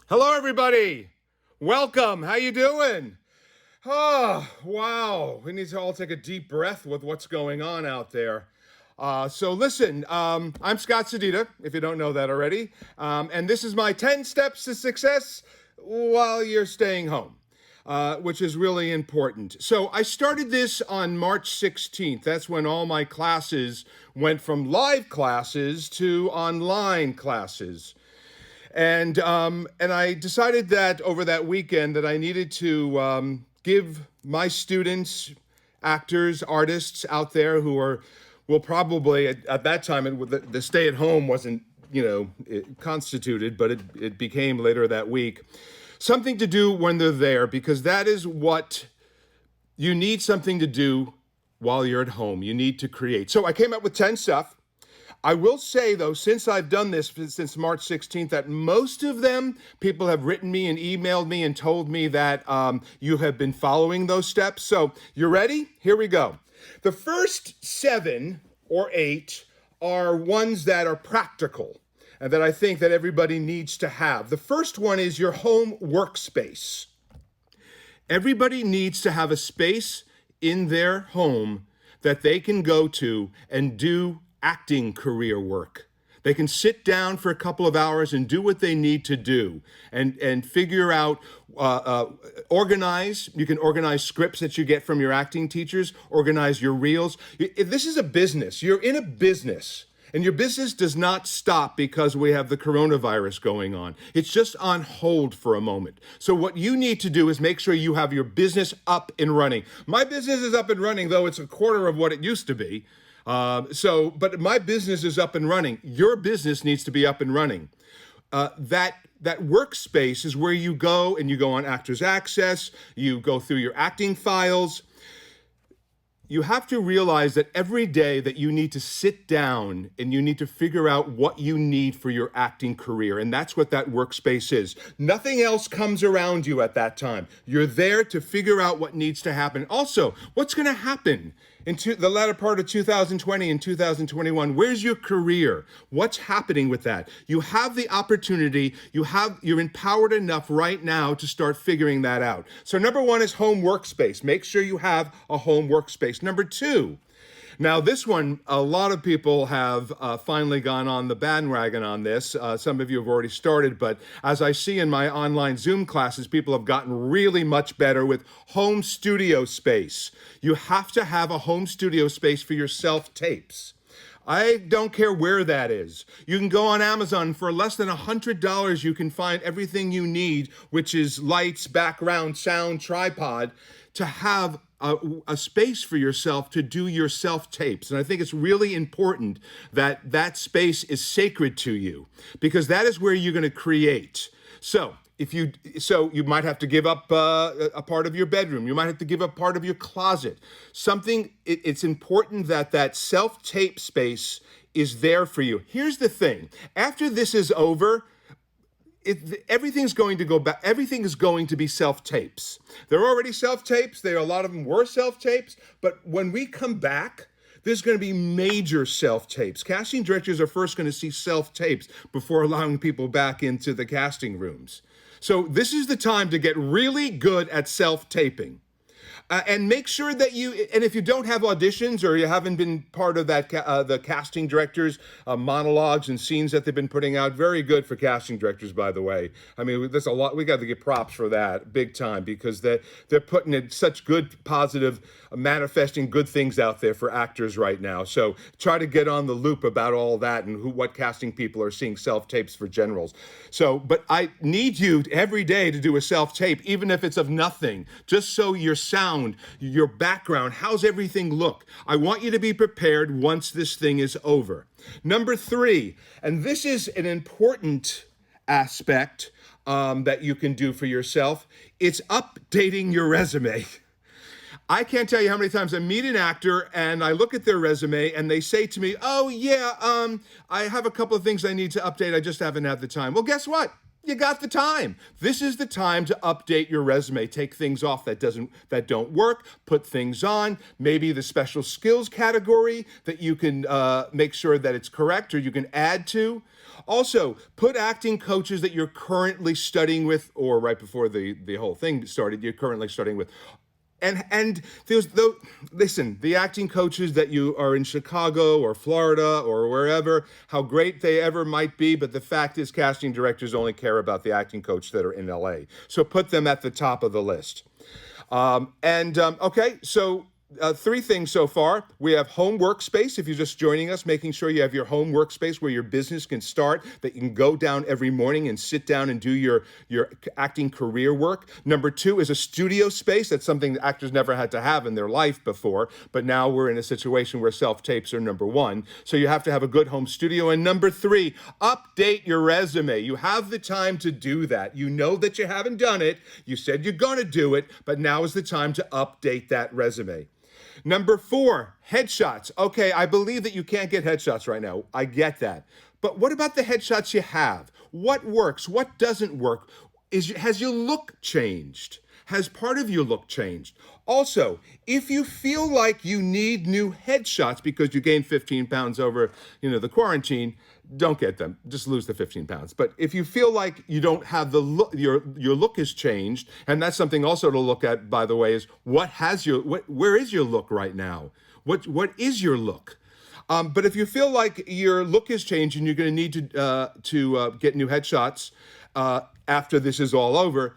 Hello, everybody. Welcome. How you doing? Oh, wow. We need to all take a deep breath with what's going on out there. So listen, I'm Scott Sedita, if you don't know that already, and this is my 10 steps to success while you're staying home. Which is really important. So I started this on March 16th. That's when all my classes went from live classes to online classes. And I decided that over that weekend that I needed to give my students, actors, artists out there who are will probably at that time the stay at home wasn't constituted, but it became later that week, something to do when they're there, because that is what you need, something to do while you're at home. You need to create. So I came up with 10 stuff. I will say, though, since I've done this since March 16th, that most of them, people have written me and emailed me and told me that you have been following those steps. So you ready? Here we go. The first 7 or 8 are ones that are practical and that I think that everybody needs to have. The first one is your home workspace. Everybody needs to have a space in their home that they can go to and do acting career work. They can sit down for a couple of hours and do what they need to do and figure out, organize. You can organize scripts that you get from your acting teachers, organize your reels. This is a business. You're in a business. And your business does not stop because we have the coronavirus going on. It's just on hold for a moment. So what you need to do is make sure you have your business up and running. My business is up and running, though it's a quarter of what it used to be. But my business is up and running. Your business needs to be up and running. That workspace is where you go on Actors Access. You go through your acting files. You have to realize that every day that you need to sit down and you need to figure out what you need for your acting career. And that's what that workspace is. Nothing else comes around you at that time. You're there to figure out what needs to happen. Also, what's going to happen into the latter part of 2020 and 2021? Where's your career? What's happening with that? You have the opportunity. You're empowered enough right now to start figuring that out. So number 1 is home workspace. Make sure you have a home workspace. Number 2, now this one, a lot of people have finally gone on the bandwagon on this. Some of you have already started, but as I see in my online Zoom classes, people have gotten really much better with home studio space. You have to have a home studio space for your self-tapes. I don't care where that is. You can go on Amazon for less than $100. You can find everything you need, which is lights, background, sound, tripod, to have a space for yourself to do your self-tapes. And I think it's really important that that space is sacred to you, because that is where you're going to create. So you might have to give up a part of your bedroom. You might have to give up part of your closet. It's important that that self-tape space is there for you. Here's the thing. After this is over, everything's going to go back. Everything is going to be self-tapes. They're already self-tapes. A lot of them were self-tapes. But when we come back, there's going to be major self-tapes. Casting directors are first going to see self-tapes before allowing people back into the casting rooms. So this is the time to get really good at self-taping. And make sure that and if you don't have auditions or you haven't been part of that, the casting directors' monologues and scenes that they've been putting out, very good for casting directors, by the way. I mean, there's a lot, we got to get props for that, big time, because they're putting in such good, positive, manifesting good things out there for actors right now. So try to get on the loop about all that and what casting people are seeing self-tapes for generals. So, but I need you every day to do a self-tape, even if it's of nothing, just so your sound, your background, how's everything look? I want you to be prepared once this thing is over. Number 3, and this is an important aspect that you can do for yourself, it's updating your resume. I can't tell you how many times I meet an actor and I look at their resume and they say to me, oh yeah, I have a couple of things I need to update. I just haven't had the time. Well, guess what? You got the time. This is the time to update your resume. Take things off that don't work, put things on, maybe the special skills category that you can make sure that it's correct or you can add to. Also, put acting coaches that you're currently studying with, or right before the whole thing started, you're currently studying with. And there's the listen, the acting coaches that you are in Chicago or Florida or wherever, how great they ever might be, but the fact is casting directors only care about the acting coach that are in LA. So put them at the top of the list. Okay, so three things so far. We have home workspace. If you're just joining us, making sure you have your home workspace where your business can start, that you can go down every morning and sit down and do your acting career work. Number two is a studio space. That's something that actors never had to have in their life before, but now we're in a situation where self-tapes are number one. So you have to have a good home studio. And number three, update your resume. You have the time to do that. You know that you haven't done it. You said you're going to do it, but now is the time to update that resume. Number four, headshots. Okay, I believe that you can't get headshots right now. I get that. But what about the headshots you have? What works? What doesn't work? Has your look changed? Has part of your look changed? Also, if you feel like you need new headshots because you gained 15 pounds over, the quarantine, don't get them. Just lose the 15 pounds. But if you feel like you don't have the look, your look has changed, and that's something also to look at, by the way, is where is your look right now? What is your look? But if you feel like your look has changed and you're going to need to get new headshots after this is all over,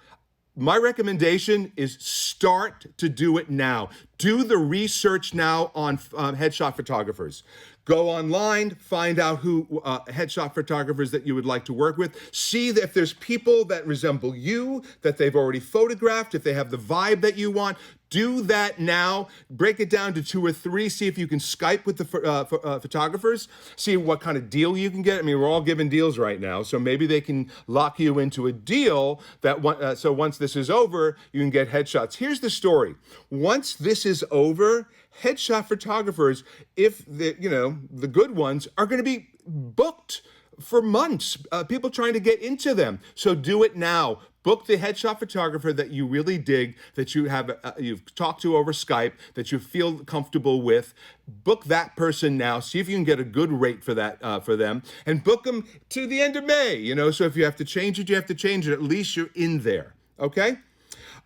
my recommendation is start to do it now. Do the research now on headshot photographers. Go online, find out who headshot photographers that you would like to work with. See if there's people that resemble you, that they've already photographed, if they have the vibe that you want. Do that now. Break it down to 2 or 3. See if you can Skype with the photographers. See what kind of deal you can get. I mean, we're all giving deals right now, so maybe they can lock you into a deal that so once this is over, you can get headshots. Here's the story. Once this is over, headshot photographers, if the good ones, are going to be booked for months. People trying to get into them. So do it now. Book the headshot photographer that you really dig, that you have you've talked to over Skype, that you feel comfortable with. Book that person now. See if you can get a good rate for that for them, and book them to the end of May. So if you have to change it, you have to change it. At least you're in there. Okay.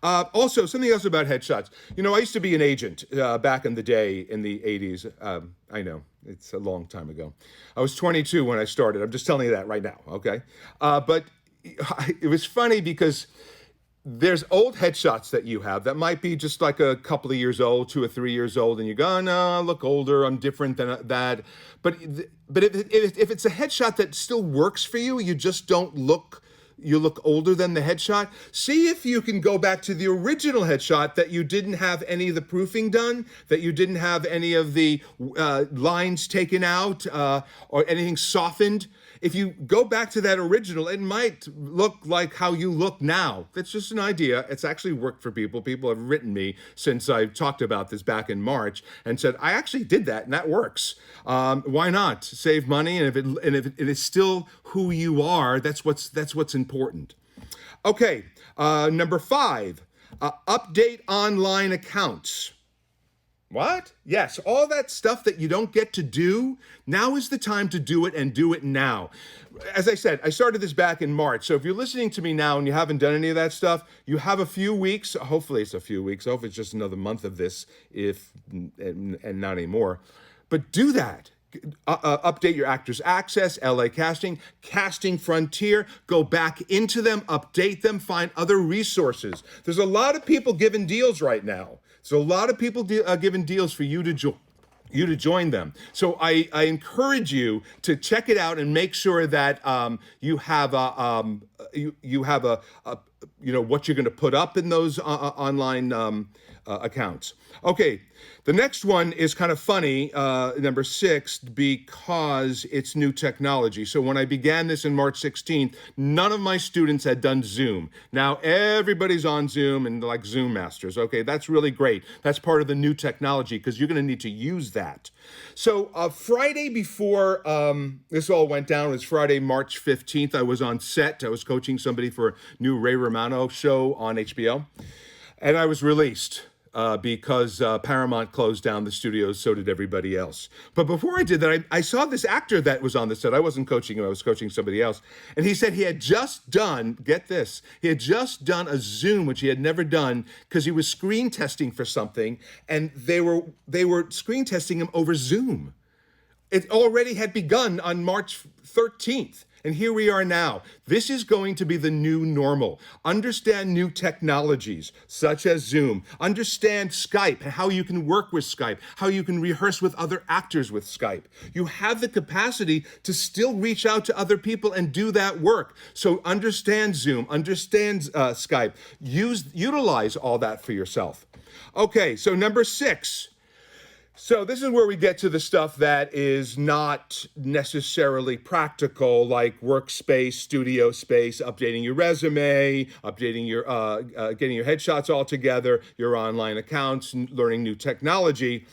Also, something else about headshots. I used to be an agent back in the day in the 80s. I know, it's a long time ago. I was 22 when I started. I'm just telling you that right now, okay? But it was funny because there's old headshots that you have that might be just like a couple of years old, 2 or 3 years old, and you go, oh, no, I look older, I'm different than that. But if it's a headshot that still works for you, you just don't look... You look older than the headshot. See if you can go back to the original headshot that you didn't have any of the proofing done, that you didn't have any of the lines taken out or anything softened. If you go back to that original, it might look like how you look now. That's just an idea. It's actually worked for people. People have written me since I talked about this back in March and said, I actually did that and that works. Why not? Save money, and if it is still who you are, that's what's important. Okay, number 5, update online accounts. What? Yes, all that stuff that you don't get to do, now is the time to do it, and do it now. As I said, I started this back in March. So if you're listening to me now and you haven't done any of that stuff, you have a few weeks. Hopefully it's a few weeks. Hopefully it's just another month of this, and not anymore. But do that. Update your Actors Access, LA Casting, Casting Frontier, go back into them, update them, find other resources. There's a lot of people giving deals right now. So a lot of people giving deals for you to join them. So I encourage you to check it out and make sure that you have you have what you're going to put up in those online accounts. Okay, the next one is kind of funny, number 6, because it's new technology. So when I began this in March 16th, none of my students had done Zoom. Now everybody's on Zoom and like Zoom masters. Okay, that's really great. That's part of the new technology because you're going to need to use that. So Friday before this all went down was Friday, March 15th. I was on set. I was coaching somebody for a new Ray Romano show on HBO, and I was released. because Paramount closed down the studios, so did everybody else. But before I did that, I saw this actor that was on the set. I wasn't coaching him, I was coaching somebody else. And he said he had just done, get this, he had just done a Zoom, which he had never done, because he was screen testing for something, and they were screen testing him over Zoom. It already had begun on March 13th. And here we are now. This is going to be the new normal. Understand new technologies, such as Zoom. Understand Skype, how you can work with Skype, how you can rehearse with other actors with Skype. You have the capacity to still reach out to other people and do that work. So understand Zoom, understand Skype. Utilize all that for yourself. Okay, so number 6. So this is where we get to the stuff that is not necessarily practical, like workspace, studio space, updating your resume, updating your, getting your headshots all together, your online accounts, learning new technology.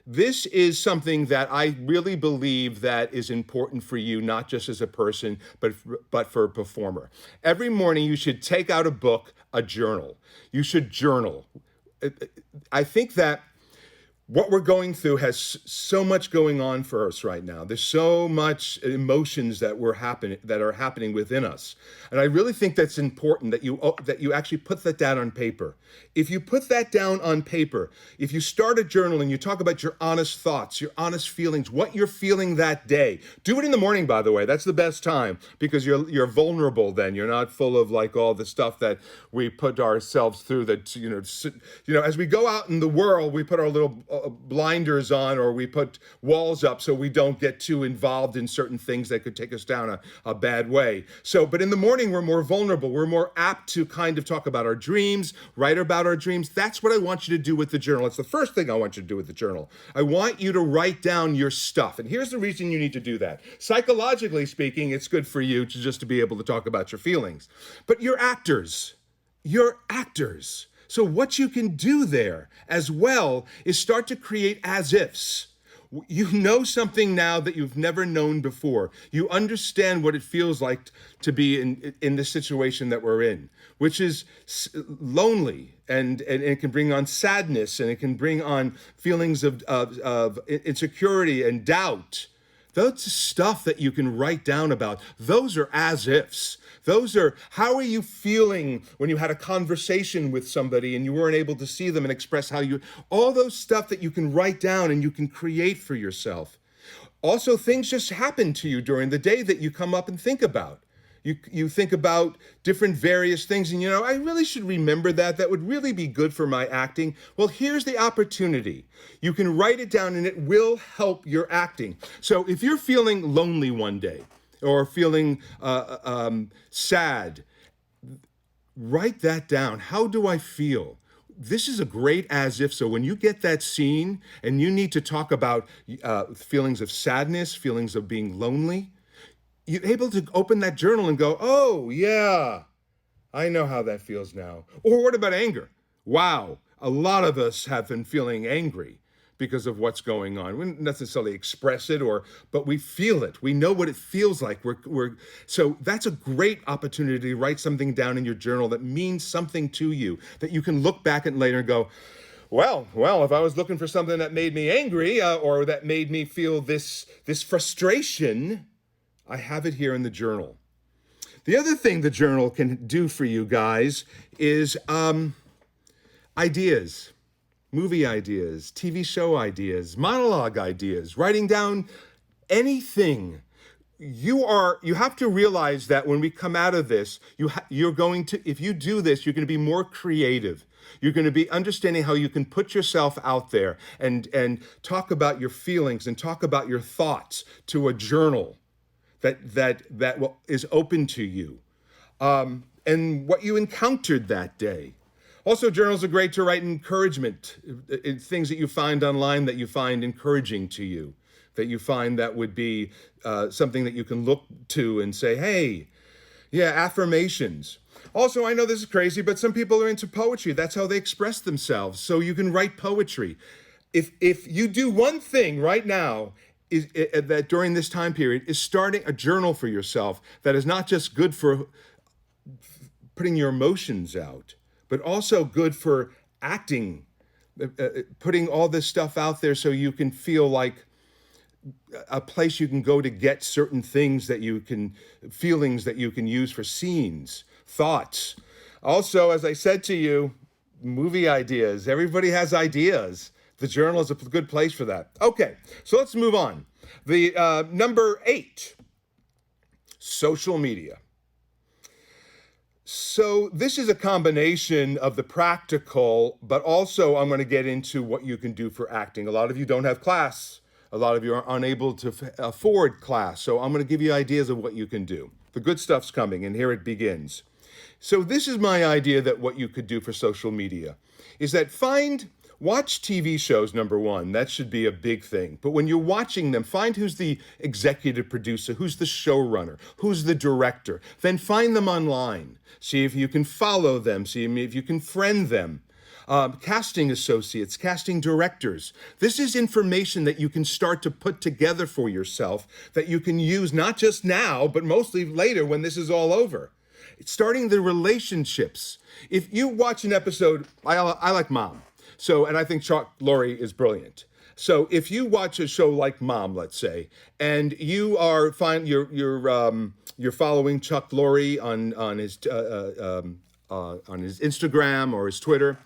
This is something that I really believe that is important for you, not just as a person, but for a performer. Every morning you should take out a book, a journal. You should journal. I think that what we're going through has so much going on for us right now. There's so much emotions that are happening within us, and I really think that's important that you actually put that down on paper. If you put that down on paper, if you start a journal and you talk about your honest thoughts, your honest feelings, what you're feeling that day. Do it in the morning, by the way. That's the best time because you're vulnerable then. You're not full of like all the stuff that we put ourselves through. That as we go out in the world, we put our little blinders on, or we put walls up so we don't get too involved in certain things that could take us down a bad way. But in the morning, we're more vulnerable. We're more apt to kind of talk about our dreams, write about our dreams. That's what I want you to do with the journal. It's the first thing I want you to do with the journal. I want you to write down your stuff. And here's the reason you need to do that. Psychologically speaking, it's good for you to be able to talk about your feelings. But you're actors. You're actors. So what you can do there as well is start to create as-ifs. You know something now that you've never known before. You understand what it feels like to be in the situation that we're in, which is lonely, and it can bring on sadness, and it can bring on feelings of insecurity and doubt. That's stuff that you can write down about. Those are as-ifs. Those are, how are you feeling when you had a conversation with somebody and you weren't able to see them and express all those stuff that you can write down and you can create for yourself. Also, things just happen to you during the day that you come up and think about. You think about different various things and I really should remember that. That would really be good for my acting. Well, here's the opportunity. You can write it down and it will help your acting. So if you're feeling lonely one day or feeling sad, write that down. How do I feel? This is a great as-if. So when you get that scene and you need to talk about feelings of sadness, feelings of being lonely, you're able to open that journal and go, oh, yeah, I know how that feels now. Or what about anger? Wow, a lot of us have been feeling angry because of what's going on. We don't necessarily express it, but we feel it. We know what it feels like. So that's a great opportunity to write something down in your journal that means something to you, that you can look back at later and go, well, if I was looking for something that made me angry or that made me feel this frustration, I have it here in the journal. The other thing the journal can do for you guys is ideas, movie ideas, TV show ideas, monologue ideas, writing down anything. You have to realize that when we come out of this, you're going to, if you do this, you're going to be more creative. You're going to be understanding how you can put yourself out there and talk about your feelings and talk about your thoughts to a journal that is open to you, and what you encountered that day. Also, journals are great to write encouragement, things that you find online that you find encouraging to you, that you find that would be something that you can look to and say, hey, yeah, affirmations. Also, I know this is crazy, but some people are into poetry. That's how they express themselves. So you can write poetry. If you do one thing right now, that during this time period is starting a journal for yourself that is not just good for putting your emotions out, but also good for acting, putting all this stuff out there so you can feel like a place you can go to get certain things that you can, feelings that you can use for scenes, thoughts. Also, as I said to you, movie ideas. Everybody has ideas. The journal is a good place for that. Okay, so let's move on. The number 8, social media. So this is a combination of the practical, but also I'm going to get into what you can do for acting. A lot of you don't have class. A lot of you are unable to afford class. So I'm going to give you ideas of what you can do. The good stuff's coming, and here it begins. So this is my idea that what you could do for social media is that watch TV shows, number one. That should be a big thing. But when you're watching them, find who's the executive producer, who's the showrunner, who's the director. Then find them online. See if you can follow them. See if you can friend them. Casting associates, casting directors. This is information that you can start to put together for yourself that you can use not just now, but mostly later when this is all over. It's starting the relationships. If you watch an episode, I like Mom. So, and I think Chuck Lorre is brilliant. So if you watch a show like Mom, let's say, and you are you're following Chuck Lorre on his Instagram or his Twitter,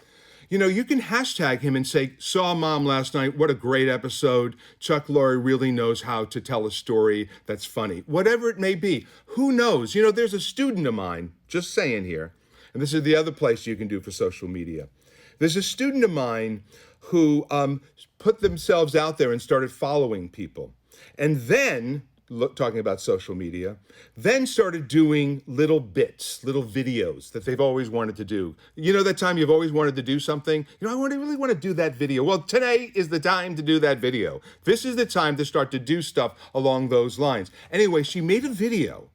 you can hashtag him and say, saw Mom last night. What a great episode. Chuck Lorre really knows how to tell a story that's funny. Whatever it may be. Who knows? There's a student of mine, just saying here, and this is the other place you can do for social media. There's a student of mine who put themselves out there and started following people. And then, talking about social media, then started doing little bits, little videos that they've always wanted to do. That time you've always wanted to do something? I really want to do that video. Well, today is the time to do that video. This is the time to start to do stuff along those lines. Anyway, she made a video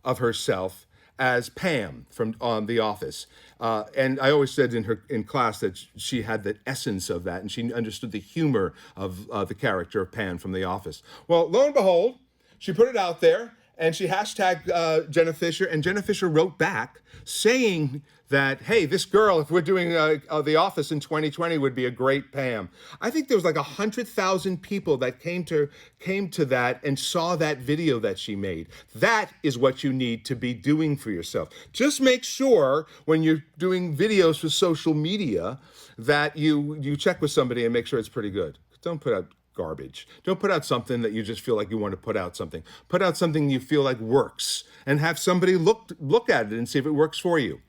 of herself as Pam from The Office. And I always said in class that she had the essence of that, and she understood the humor of the character of Pam from The Office. Well, lo and behold, she put it out there, and she hashtagged Jenna Fisher, and Jenna Fisher wrote back saying that, hey, this girl, if we're doing The Office in 2020, would be a great Pam. I think there was like 100,000 people that came to that and saw that video that she made. That is what you need to be doing for yourself. Just make sure when you're doing videos for social media that you check with somebody and make sure it's pretty good. Don't put out garbage. Don't put out something that you just feel like you want to put out something. Put out something you feel like works and have somebody look at it and see if it works for you.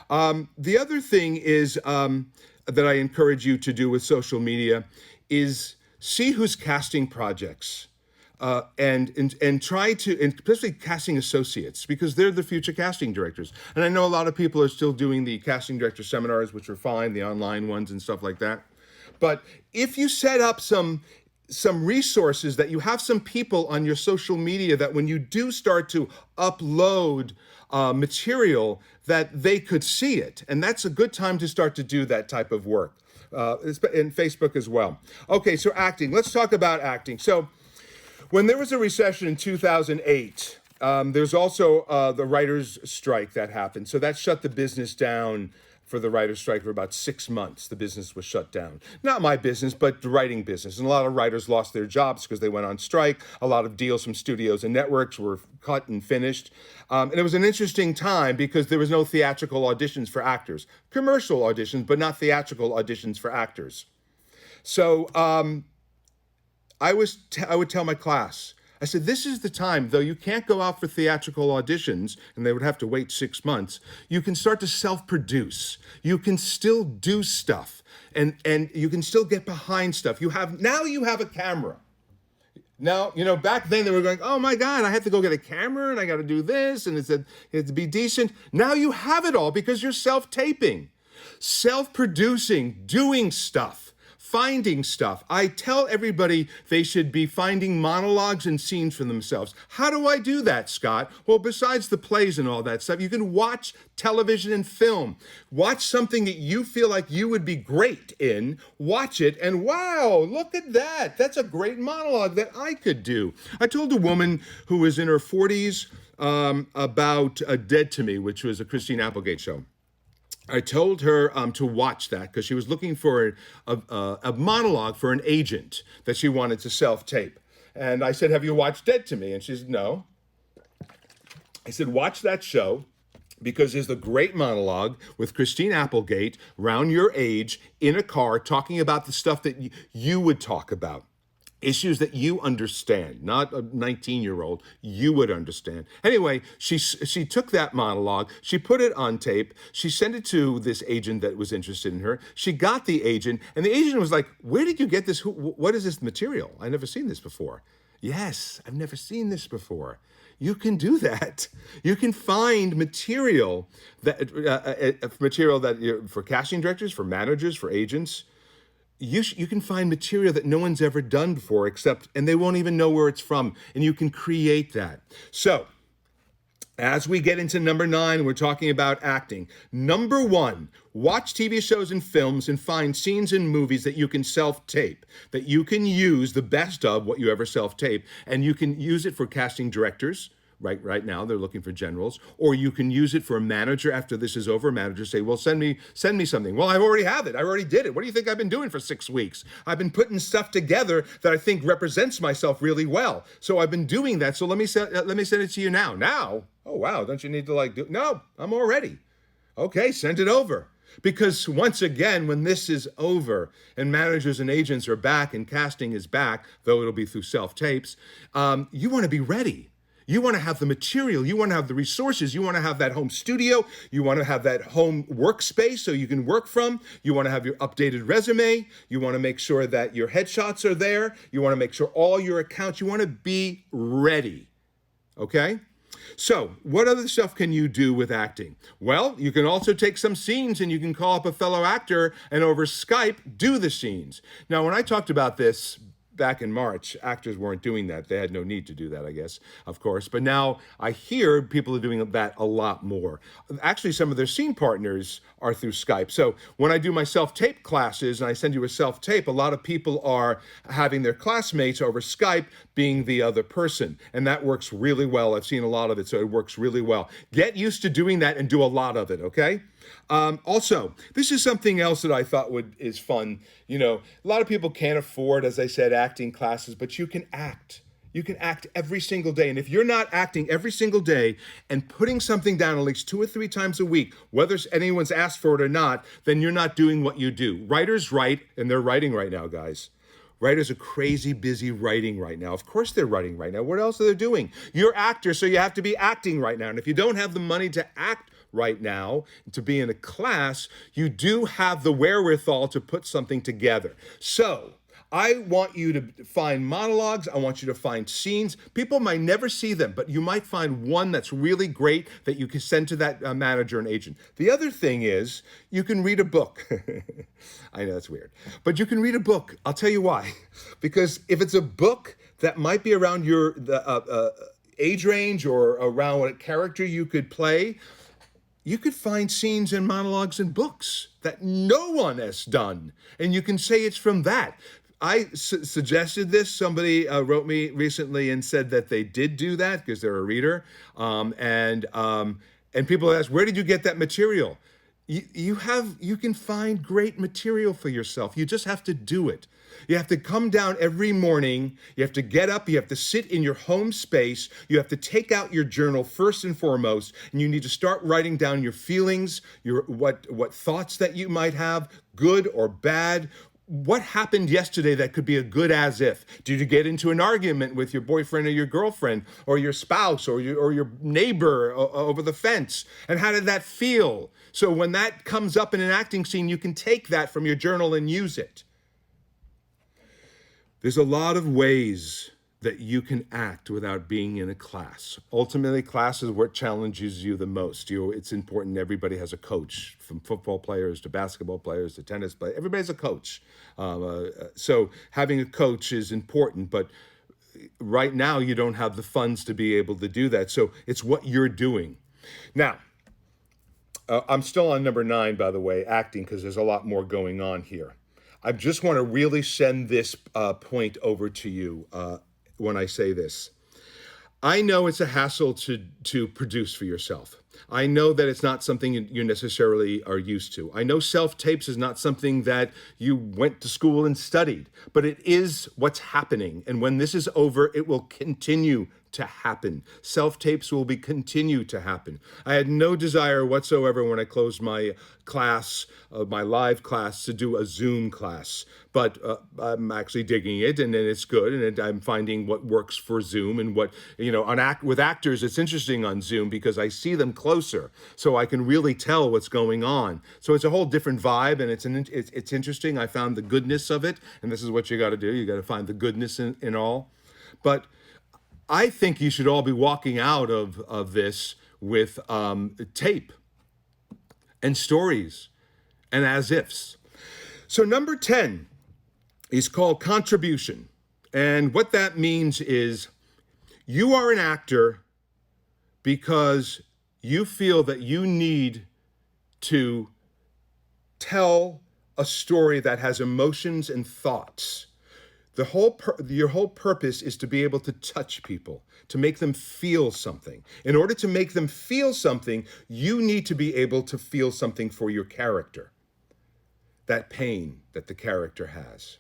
The other thing is that I encourage you to do with social media is see who's casting projects and try to, and especially casting associates, because they're the future casting directors. And I know a lot of people are still doing the casting director seminars, which are fine, the online ones and stuff like that. But if you set up some resources, that you have some people on your social media that when you do start to upload material, that they could see it. And that's a good time to start to do that type of work. In Facebook as well. Okay, so acting. Let's talk about acting. So when there was a recession in 2008, there's also the writers' strike that happened. So that shut the business down for the writer's strike for about 6 months. The business was shut down. Not my business, but the writing business. And a lot of writers lost their jobs because they went on strike. A lot of deals from studios and networks were cut and finished. And it was an interesting time because there was no theatrical auditions for actors. Commercial auditions, but not theatrical auditions for actors. So I would tell my class, I said, this is the time, though you can't go out for theatrical auditions, and they would have to wait 6 months, you can start to self-produce. You can still do stuff, and you can still get behind stuff. Now you have a camera. Now, back then they were going, oh my God, I had to go get a camera, and I got to do this, and it had to be decent. Now you have it all because you're self-taping, self-producing, doing stuff. Finding stuff. I tell everybody they should be finding monologues and scenes for themselves. How do I do that, Scott? Well, besides the plays and all that stuff, you can watch television and film. Watch something that you feel like you would be great in, watch it, and wow, look at that. That's a great monologue that I could do. I told a woman who was in her 40s about Dead to Me, which was a Christine Applegate show. I told her to watch that because she was looking for a monologue for an agent that she wanted to self-tape. And I said, have you watched Dead to Me? And she said, no. I said, watch that show because there's a great monologue with Christine Applegate, around your age, in a car, talking about the stuff that you would talk about. Issues that you understand, not a 19-year-old, you would understand. Anyway, she took that monologue, she put it on tape, she sent it to this agent that was interested in her. She got the agent, and the agent was like, where did you get this? What is this material? I've never seen this before. Yes, I've never seen this before. You can do that. You can find material that for casting directors, for managers, for agents. You can find material that no one's ever done before, and they won't even know where it's from, and you can create that. So, as we get into number 9, we're talking about acting. Number 1, watch TV shows and films and find scenes in movies that you can self-tape, that you can use the best of what you ever self-tape, and you can use it for casting directors. Right now, they're looking for generals, or you can use it for a manager after this is over. Managers say, well, send me something. Well, I already have it. I already did it. What do you think I've been doing for 6 weeks? I've been putting stuff together that I think represents myself really well. So I've been doing that. So let me send it to you now. Now? Oh, wow. Don't you need to do? No, I'm all ready. Okay, send it over. Because once again, when this is over and managers and agents are back and casting is back, though it'll be through self-tapes, you want to be ready. You want to have the material, you want to have the resources, you want to have that home studio, you want to have that home workspace so you can work from, you want to have your updated resume, you want to make sure that your headshots are there, you want to make sure all your accounts, you want to be ready, okay? So, what other stuff can you do with acting? Well, you can also take some scenes and you can call up a fellow actor and over Skype, do the scenes. Now, when I talked about this back in March, actors weren't doing that. They had no need to do that, I guess, of course. But now I hear people are doing that a lot more. Actually, some of their scene partners are through Skype. So when I do my self-tape classes and I send you a self-tape, a lot of people are having their classmates over Skype being the other person. And that works really well. I've seen a lot of it, so it works really well. Get used to doing that and do a lot of it, okay? Also, this is something else that I thought is fun. You know, a lot of people can't afford, as I said, acting classes, but you can act. You can act every single day. And if you're not acting every single day and putting something down at least 2 or 3 times a week, whether anyone's asked for it or not, then you're not doing what you do. Writers write, and they're writing right now, guys. Writers are crazy busy writing right now. Of course they're writing right now. What else are they doing? You're actors, so you have to be acting right now. And if you don't have the money to act right now, to be in a class, you do have the wherewithal to put something together. So I want you to find monologues. I want you to find scenes. People might never see them, but you might find one that's really great that you can send to that manager and agent. The other thing is you can read a book. I know that's weird, but you can read a book. I'll tell you why. Because if it's a book that might be around your age range or around what character you could play, you could find scenes and monologues in books that no one has done, and you can say it's from that. I suggested this. Somebody wrote me recently and said that they did do that because they're a reader. And people ask, where did you get that material? You can find great material for yourself. You just have to do it. You have to come down every morning. You have to get up. You have to sit in your home space. You have to take out your journal first and foremost, and you need to start writing down your feelings, what thoughts that you might have, good or bad. What happened yesterday that could be a good as if? Did you get into an argument with your boyfriend or your girlfriend or your spouse or your neighbor over the fence? And how did that feel? So when that comes up in an acting scene, you can take that from your journal and use it. There's a lot of ways that you can act without being in a class. Ultimately, class is what challenges you the most. It's important everybody has a coach, from football players to basketball players to tennis players. Everybody's a coach. So having a coach is important, but right now you don't have the funds to be able to do that. So it's what you're doing. Now, I'm still on number 9, by the way, acting, because there's a lot more going on here. I just want to really send this point over to you when I say this. I know it's a hassle to produce for yourself. I know that it's not something you necessarily are used to. I know self-tapes is not something that you went to school and studied, but it is what's happening. And when this is over, it will continue to happen. Self-tapes will continue to happen. I had no desire whatsoever when I closed my class, my live class, to do a Zoom class. But I'm actually digging it, and it's good, and I'm finding what works for Zoom and what, with actors, it's interesting on Zoom because I see them closer, so I can really tell what's going on. So it's a whole different vibe, and it's interesting. I found the goodness of it, and this is what you got to do. You got to find the goodness in all. But I think you should all be walking out of this with tape and stories and as ifs. So number 10 is called contribution. And what that means is you are an actor because you feel that you need to tell a story that has emotions and thoughts. Your whole purpose is to be able to touch people, to make them feel something. In order to make them feel something, you need to be able to feel something for your character, that pain that the character has.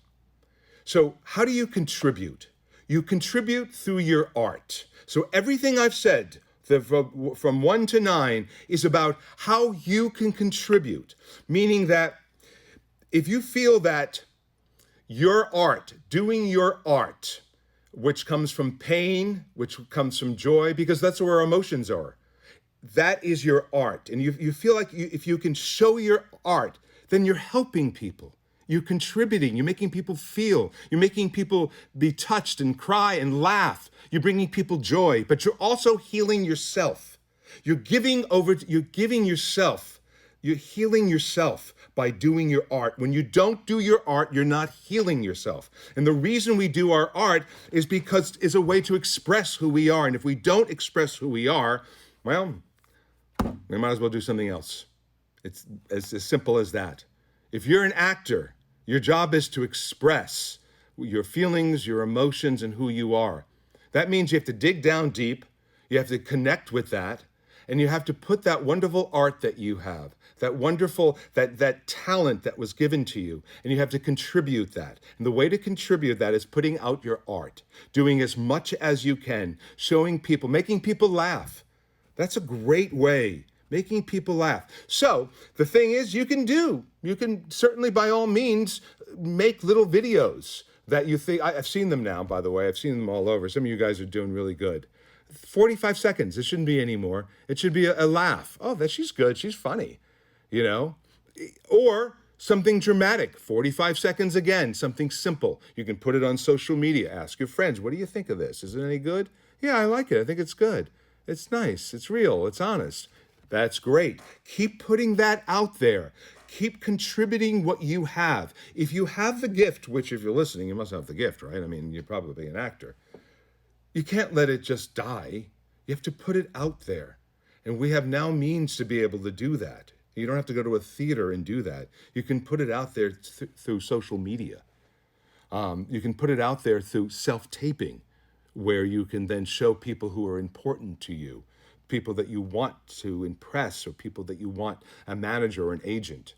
So how do you contribute? You contribute through your art. So everything I've said from 1 to 9 is about how you can contribute, meaning that if you feel that your art, doing your art, which comes from pain, which comes from joy, because that's where our emotions are. That is your art. And you feel like if you can show your art, then you're helping people. You're contributing. You're making people feel. You're making people be touched and cry and laugh. You're bringing people joy, but you're also healing yourself. You're giving yourself. You're healing yourself by doing your art. When you don't do your art, you're not healing yourself. And the reason we do our art is because it's a way to express who we are. And if we don't express who we are, well, we might as well do something else. It's as simple as that. If you're an actor, your job is to express your feelings, your emotions, and who you are. That means you have to dig down deep. You have to connect with that. And you have to put that wonderful art that you have, that wonderful, that talent that was given to you, and you have to contribute that. And the way to contribute that is putting out your art, doing as much as you can, showing people, making people laugh. That's a great way, making people laugh. So the thing is, you can certainly by all means make little videos that you think, I've seen them now, by the way, I've seen them all over. Some of you guys are doing really good. 45 seconds. It shouldn't be any more. It should be a laugh. Oh, she's good. She's funny, Or something dramatic. 45 seconds again. Something simple. You can put it on social media. Ask your friends, what do you think of this? Is it any good? Yeah, I like it. I think it's good. It's nice. It's real. It's honest. That's great. Keep putting that out there. Keep contributing what you have. If you have the gift, which if you're listening, you must have the gift, right? I mean, you're probably an actor. You can't let it just die. You have to put it out there. And we have now means to be able to do that. You don't have to go to a theater and do that. You can put it out there through social media. You can put it out there through self-taping, where you can then show people who are important to you, people that you want to impress, or people that you want a manager or an agent.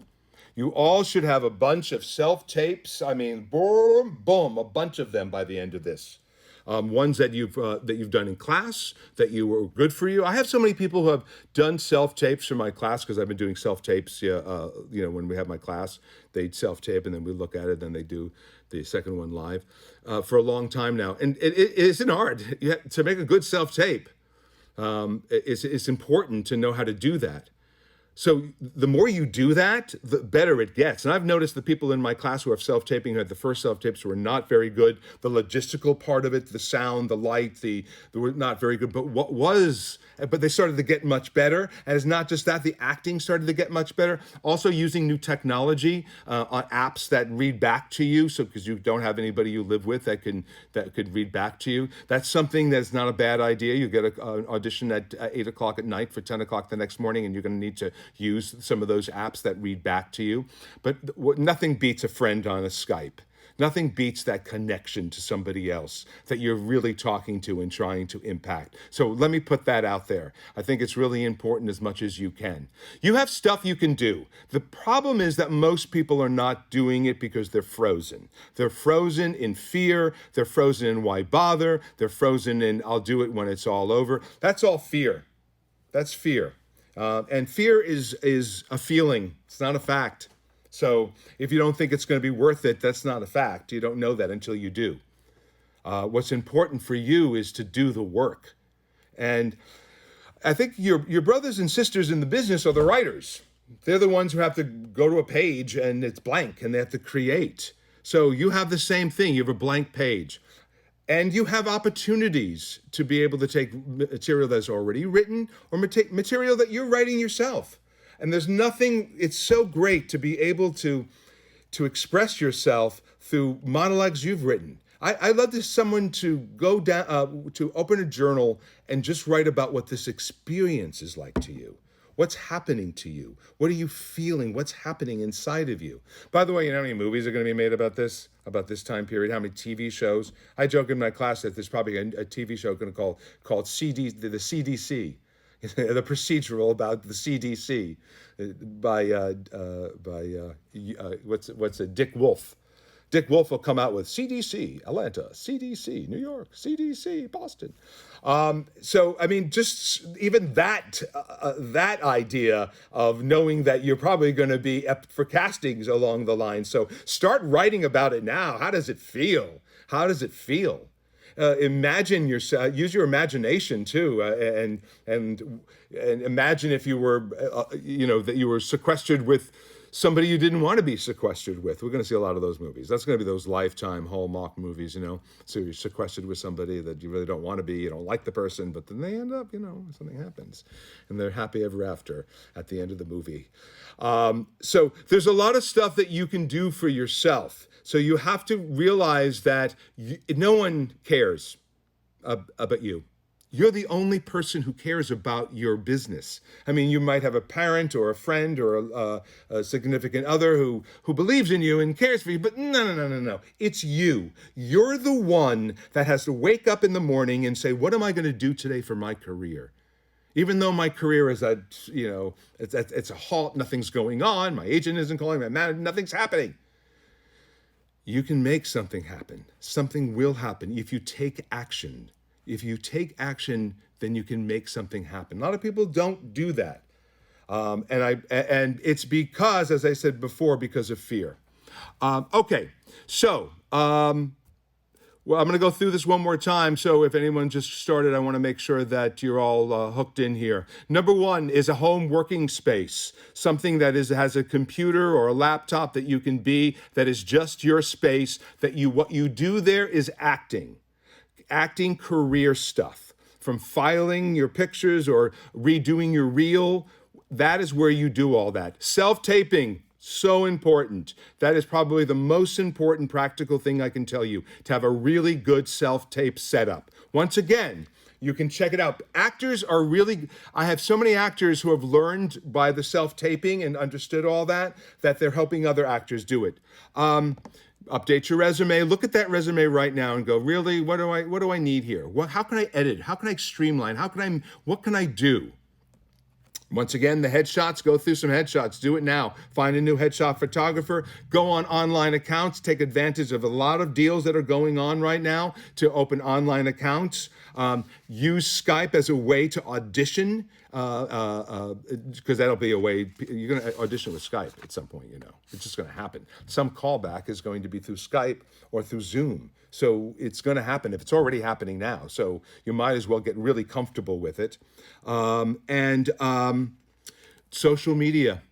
You all should have a bunch of self-tapes. I mean, boom, boom, a bunch of them by the end of this. Ones that you've done in class that you were good for you. I have so many people who have done self-tapes for my class because I've been doing self-tapes. When we have my class, they self-tape and then we look at it. Then they do the second one live for a long time now. And it isn't hard to make a good self-tape. It's important to know how to do that. So the more you do that, the better it gets. And I've noticed the people in my class who have self-taping, who had the first self-tapes, were not very good. The logistical part of it, the sound, the light, they were not very good. But they started to get much better. And it's not just that, the acting started to get much better. Also using new technology on apps that read back to you. So because you don't have anybody you live with that could read back to you. That's something that's not a bad idea. You get an audition at 8 o'clock at night for 10 o'clock the next morning, and you're going to need to use some of those apps that read back to you. But nothing beats a friend on a Skype. Nothing beats that connection to somebody else that you're really talking to and trying to impact. So let me put that out there. I think it's really important as much as you can. You have stuff you can do. The problem is that most people are not doing it because they're frozen. They're frozen in fear. They're frozen in why bother. They're frozen in I'll do it when it's all over. That's all fear. That's fear. And fear is a feeling. It's not a fact. So if you don't think it's going to be worth it, that's not a fact. You don't know that until you do. What's important for you is to do the work. And I think your brothers and sisters in the business are the writers. They're the ones who have to go to a page and it's blank and they have to create. So you have the same thing. You have a blank page. And you have opportunities to be able to take material that's already written or material that you're writing yourself. And there's nothing, it's so great to be able to express yourself through monologues you've written. I love this someone to go down, to open a journal and just write about what this experience is like to you. What's happening to you? What are you feeling? What's happening inside of you? By the way, you know how many movies are going to be made about this time period? How many TV shows? I joke in my class that there's probably a TV show going to called the CDC. The procedural about the CDC by Dick Wolf. Dick Wolf will come out with CDC Atlanta, CDC New York, CDC Boston. So I mean, just even that idea of knowing that you're probably going to be up for castings along the line. So start writing about it now. How does it feel? How does it feel? Imagine yourself. Use your imagination too, and imagine if you were, that you were sequestered with somebody you didn't want to be sequestered with. We're going to see a lot of those movies. That's going to be those Lifetime Hallmark movies, So you're sequestered with somebody that you really don't want to be. You don't like the person, but then they end up, something happens, and they're happy ever after at the end of the movie. So there's a lot of stuff that you can do for yourself. So you have to realize that no one cares about you. You're the only person who cares about your business. I mean, you might have a parent or a friend or a significant other who believes in you and cares for you, but no. It's you. You're the one that has to wake up in the morning and say, what am I going to do today for my career? Even though my career is it's a halt, nothing's going on, my agent isn't calling, my manager, nothing's happening. You can make something happen. Something will happen if you take action. If you take action, then you can make something happen. A lot of people don't do that. And it's because, as I said before, because of fear. Okay, so well, I'm going to go through this one more time. So if anyone just started, I want to make sure that you're all hooked in here. Number one is a home working space, something that has a computer or a laptop that you can be, that is just your space, what you do there is acting career stuff, from filing your pictures or redoing your reel. That is where you do all that. Self-taping. So important. That is probably the most important practical thing I can tell you, to have a really good self-tape setup. Once again, you can check it out. Actors are really, I have so many actors who have learned by the self-taping and understood all that they're helping other actors do it. Update your resume. Look at that resume right now and go, really, what do I need here? How can I edit? How can I streamline? What can I do? Once again, the headshots, go through some headshots. Do it now. Find a new headshot photographer. Go on online accounts. Take advantage of a lot of deals that are going on right now to open online accounts. Use Skype as a way to audition, because that'll be a way. You're going to audition with Skype at some point, It's just going to happen. Some callback is going to be through Skype or through Zoom. So it's going to happen if it's already happening now. So you might as well get really comfortable with it. And social media.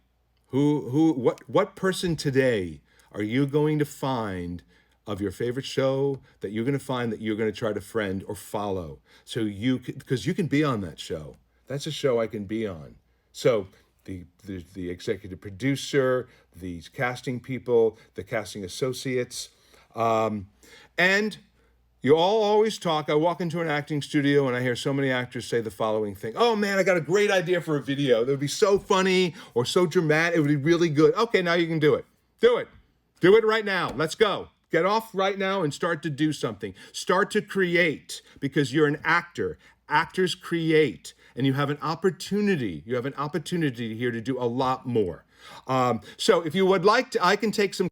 What person today are you going to find of your favorite show that you're going to find that you're going to try to friend or follow? So because you can be on that show. That's a show I can be on. So the executive producer, the casting people, the casting associates. And you all always talk. I walk into an acting studio and I hear so many actors say the following thing. Oh man, I got a great idea for a video. That would be so funny or so dramatic. It would be really good. Okay, now you can do it. Do it. Do it right now. Let's go. Get off right now and start to do something. Start to create, because you're an actor. Actors create, and you have an opportunity. You have an opportunity here to do a lot more. So if you would like to, I can take some.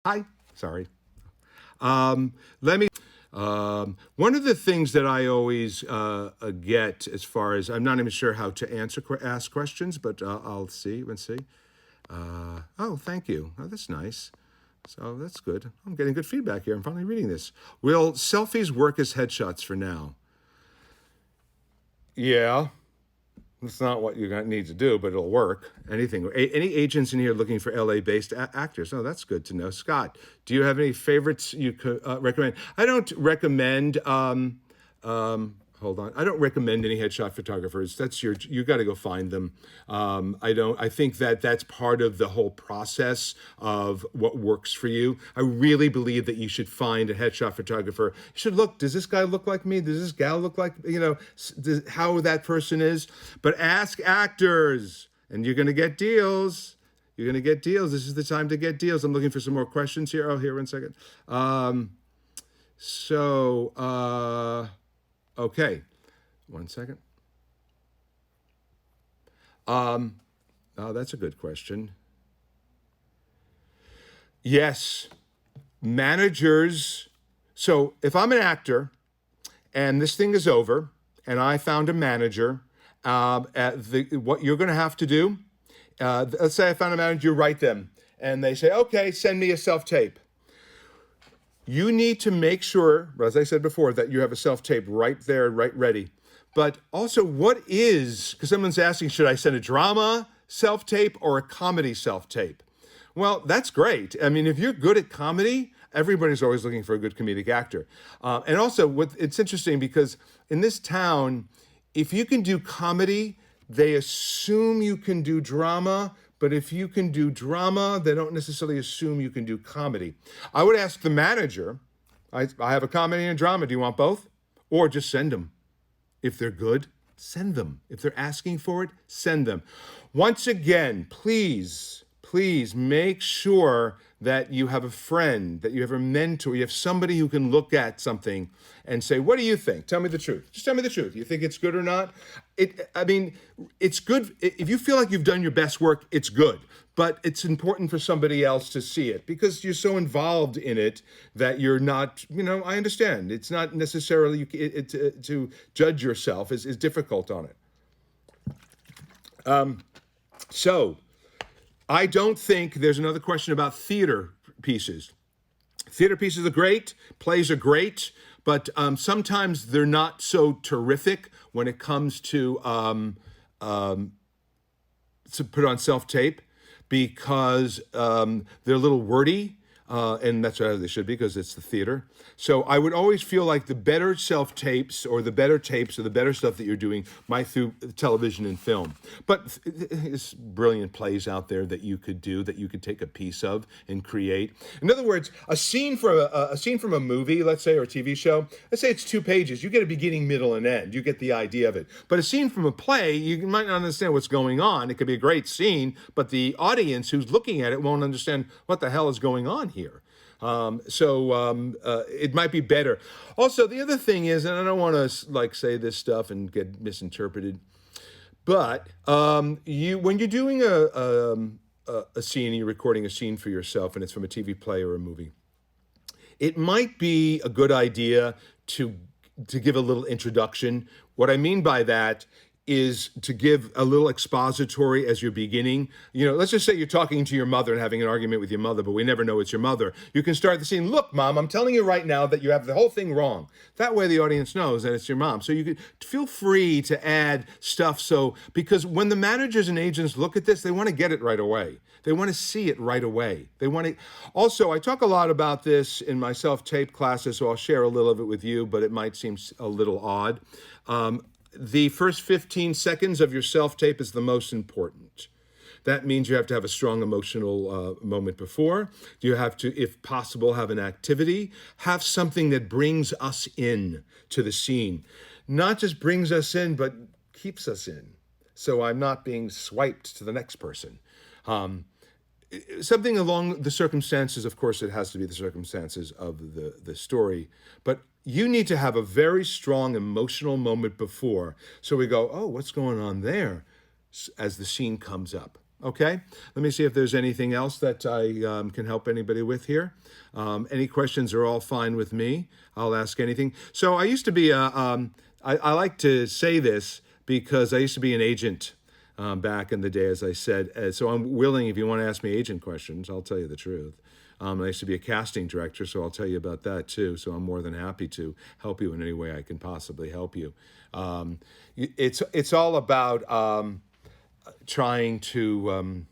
Hi, sorry. Let me. One of the things that I always get, as far as, I'm not even sure how to ask questions, but I'll see. Let's see. Oh, thank you. Oh, that's nice. So that's good. I'm getting good feedback here. I'm finally reading this. Will selfies work as headshots for now? Yeah. It's not what you need to do, but it'll work. Anything. Any agents in here looking for LA-based actors? Oh, that's good to know. Scott, do you have any favorites you could recommend? I don't recommend. Hold on. I don't recommend any headshot photographers. That's you got to go find them. I think that's part of the whole process of what works for you. I really believe that you should find a headshot photographer. You should look, does this guy look like me? Does this gal look like, how that person is? But ask actors, and you're going to get deals. You're going to get deals. This is the time to get deals. I'm looking for some more questions here. Oh, here, 1 second. Okay, 1 second. Oh, that's a good question. Yes, managers. So if I'm an actor and this thing is over and I found a manager, what you're going to have to do, let's say I found a manager, you write them and they say, okay, send me a self-tape. You need to make sure, as I said before, that you have a self-tape right there, right ready. But also, because someone's asking, should I send a drama self-tape or a comedy self-tape? Well, that's great. I mean, if you're good at comedy, everybody's always looking for a good comedic actor. And also, it's interesting because in this town, if you can do comedy, they assume you can do drama. But if you can do drama, they don't necessarily assume you can do comedy. I would ask the manager, I have a comedy and a drama. Do you want both? Or just send them. If they're good, send them. If they're asking for it, send them. Once again, please make sure that you have a friend, that you have a mentor, you have somebody who can look at something and say, what do you think? Tell me the truth. Just tell me the truth. You think it's good or not? It's good. If you feel like you've done your best work, it's good. But it's important for somebody else to see it because you're so involved in it that you're not, I understand. It's not necessarily, to judge yourself is difficult on it. So I don't think there's another question about theater pieces. Theater pieces are great, plays are great, but sometimes they're not so terrific when it comes to put on self-tape because they're a little wordy. And that's how they should be because it's the theater. So I would always feel like the better self-tapes or the better tapes or the better stuff that you're doing might through television and film. But there's brilliant plays out there that you could do, that you could take a piece of and create. In other words, a scene from a movie, let's say, or a TV show, let's say it's 2 pages. You get a beginning, middle, and end. You get the idea of it. But a scene from a play, you might not understand what's going on. It could be a great scene, but the audience who's looking at it won't understand what the hell is going on here. It might be better. Also, the other thing is, and I don't want to say this stuff and get misinterpreted, but when you're doing a scene and you're recording a scene for yourself and it's from a TV play or a movie, it might be a good idea to give a little introduction. What I mean by that is to give a little expository as you're beginning. Let's just say you're talking to your mother and having an argument with your mother, but we never know it's your mother. You can start the scene, look, Mom, I'm telling you right now that you have the whole thing wrong. That way the audience knows that it's your mom. So you can feel free to add stuff. Because when the managers and agents look at this, they want to get it right away. They want to see it right away. Also, I talk a lot about this in my self-tape classes, so I'll share a little of it with you, but it might seem a little odd. The first 15 seconds of your self-tape is the most important. That means you have to have a strong emotional moment before. You have to, if possible, have an activity. Have something that brings us in to the scene. Not just brings us in, but keeps us in. So I'm not being swiped to the next person. something along the circumstances. Of course, it has to be the circumstances of the story, but you need to have a very strong emotional moment before, so we go, oh, what's going on there, as the scene comes up. Okay, let me see if there's anything else that I can help anybody with here. Any questions are all fine with me. I'll ask anything. So I used to be I like to say this because I used to be an agent back in the day, as I said. So I'm willing, if you want to ask me agent questions, I'll tell you the truth. I used to be a casting director, so I'll tell you about that too. So I'm more than happy to help you in any way I can possibly help you. It's all about trying to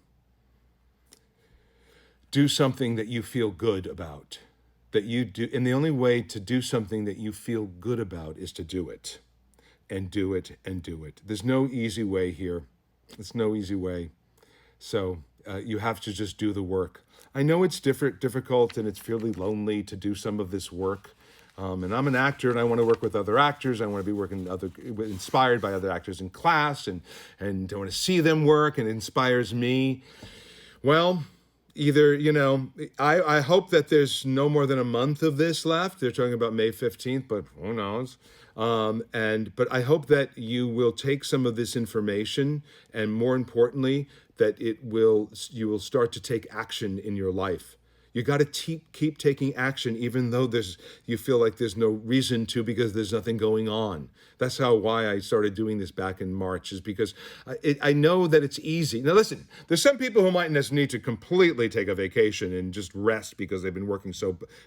do something that you feel good about, that you do, and the only way to do something that you feel good about is to do it, and do it, and do it. There's no easy way here. There's no easy way. So you have to just do the work. I know it's difficult, and it's fairly lonely to do some of this work. And I'm an actor, and I want to work with other actors. I want to be inspired by other actors in class, and I want to see them work, and it inspires me. Well, either, I hope that there's no more than a month of this left. They're talking about May 15th, but who knows? But I hope that you will take some of this information, and more importantly, that you will start to take action in your life. You got to keep taking action, even though you feel like there's no reason to, because there's nothing going on. That's why I started doing this back in March, is because I know that it's easy. Now listen, there's some people who might need to completely take a vacation and just rest because they've been working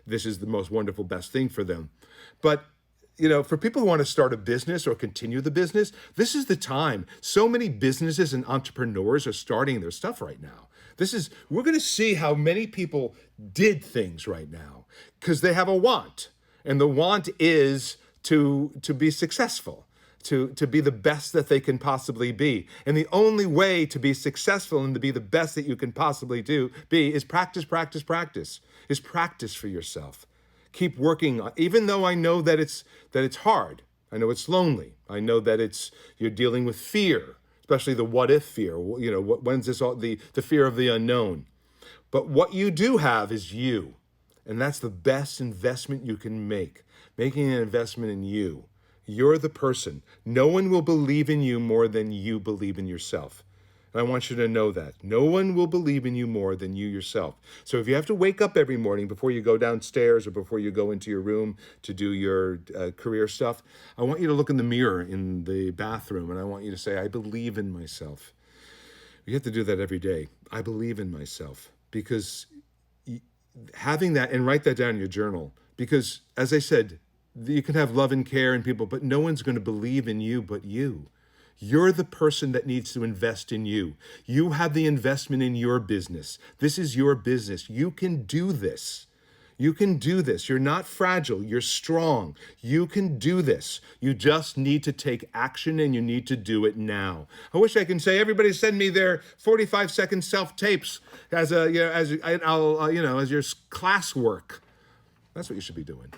this is the most wonderful, best thing for them. But for people who want to start a business or continue the business, this is the time. So many businesses and entrepreneurs are starting their stuff right now. We're going to see how many people did things right now because they have a want. And the want is to be successful, to be the best that they can possibly be. And the only way to be successful and to be the best that you can possibly be is practice, practice, practice. Is practice for yourself. Keep working, even though I know that it's hard. I know it's lonely. I know that you're dealing with fear, especially the what if fear. When's this all, the fear of the unknown. But what you do have is you. And that's the best investment you can make. Making an investment in you. You're the person. No one will believe in you more than you believe in yourself. And I want you to know that. No one will believe in you more than you yourself. So if you have to wake up every morning before you go downstairs or before you go into your room to do your career stuff, I want you to look in the mirror in the bathroom, and I want you to say, I believe in myself. You have to do that every day. I believe in myself. Because having that, and write that down in your journal, because as I said, you can have love and care in people, but no one's going to believe in you but you. You're the person that needs to invest in you. You have the investment in your business. This is your business. You can do this. You can do this. You're not fragile. You're strong. You can do this. You just need to take action, and you need to do it now. I wish I can say, everybody send me their 45-second self-tapes as your class work. That's what you should be doing.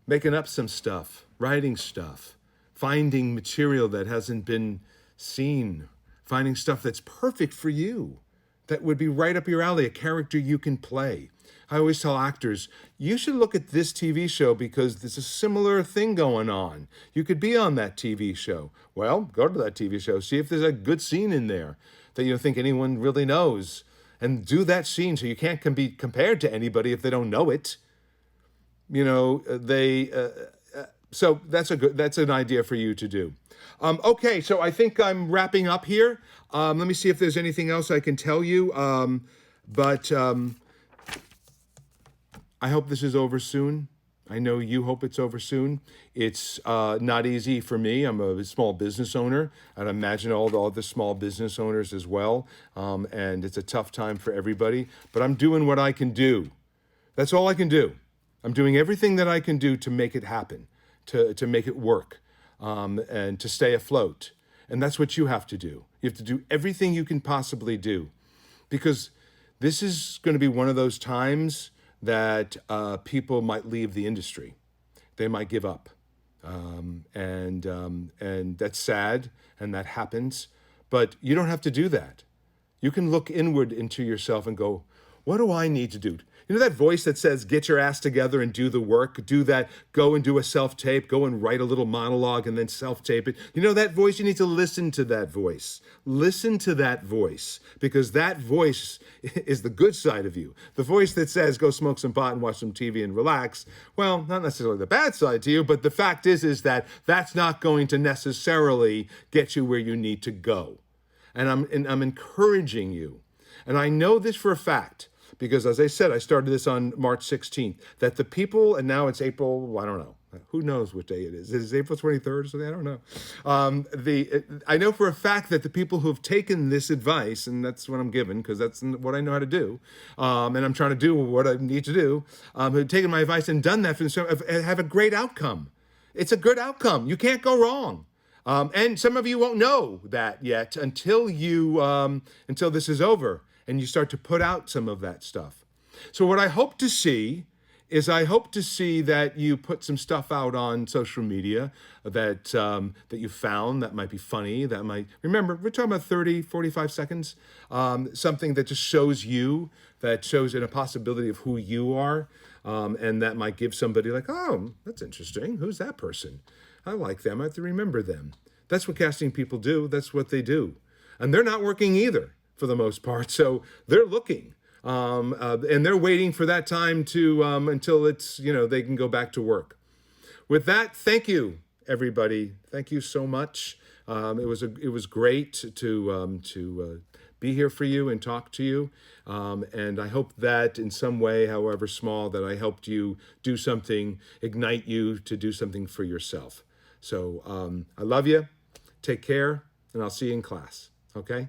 Making up some stuff, writing stuff. Finding material that hasn't been seen, finding stuff that's perfect for you, that would be right up your alley, a character you can play. I always tell actors, you should look at this TV show because there's a similar thing going on. You could be on that TV show. Well, go to that TV show, see if there's a good scene in there that you don't think anyone really knows, and do that scene so you can't be compared to anybody if they don't know it. So that's an idea for you to do. Okay, so I think I'm wrapping up here. Let me see if there's anything else I can tell you. But I hope this is over soon. I know you hope it's over soon. It's not easy for me. I'm a small business owner, and I imagine all the other small business owners as well. And it's a tough time for everybody. But I'm doing what I can do. That's all I can do. I'm doing everything that I can do to make it happen. To make it work, and to stay afloat. And that's what you have to do. You have to do everything you can possibly do, because this is going to be one of those times that people might leave the industry. They might give up. And that's sad, and that happens. But you don't have to do that. You can look inward into yourself and go, what do I need to do? You know that voice that says, get your ass together and do the work, do that, go and do a self-tape, go and write a little monologue and then self-tape it. You know that voice? You need to listen to that voice. Listen to that voice, because that voice is the good side of you. The voice that says, go smoke some pot and watch some TV and relax, well, not necessarily the bad side to you, but the fact is that that's not going to necessarily get you where you need to go. And I'm encouraging you. And I know this for a fact, because as I said, I started this on March 16th, that the people, and now it's April, I don't know, who knows what day it is? Is it April 23rd or something? I don't know. I know for a fact that the people who have taken this advice, and that's what I'm given, because that's what I know how to do, and I'm trying to do what I need to do, who've taken my advice and done that for themselves, have a great outcome. It's a good outcome. You can't go wrong. And some of you won't know that yet until this is over and you start to put out some of that stuff. So what I hope to see is that you put some stuff out on social media that you found that might be funny, that might, remember, we're talking about 30, 45 seconds, something that just shows you, that shows in a possibility of who you are, and that might give somebody like, oh, that's interesting. Who's that person? I like them. I have to remember them. That's what casting people do. That's what they do. And they're not working either for the most part. So they're looking. And they're waiting for that time to until it's, they can go back to work. With that, thank you, everybody. Thank you so much. It was great to be here for you and talk to you. And I hope that in some way, however small, that I helped you do something, ignite you to do something for yourself. So I love you. Take care, and I'll see you in class. Okay?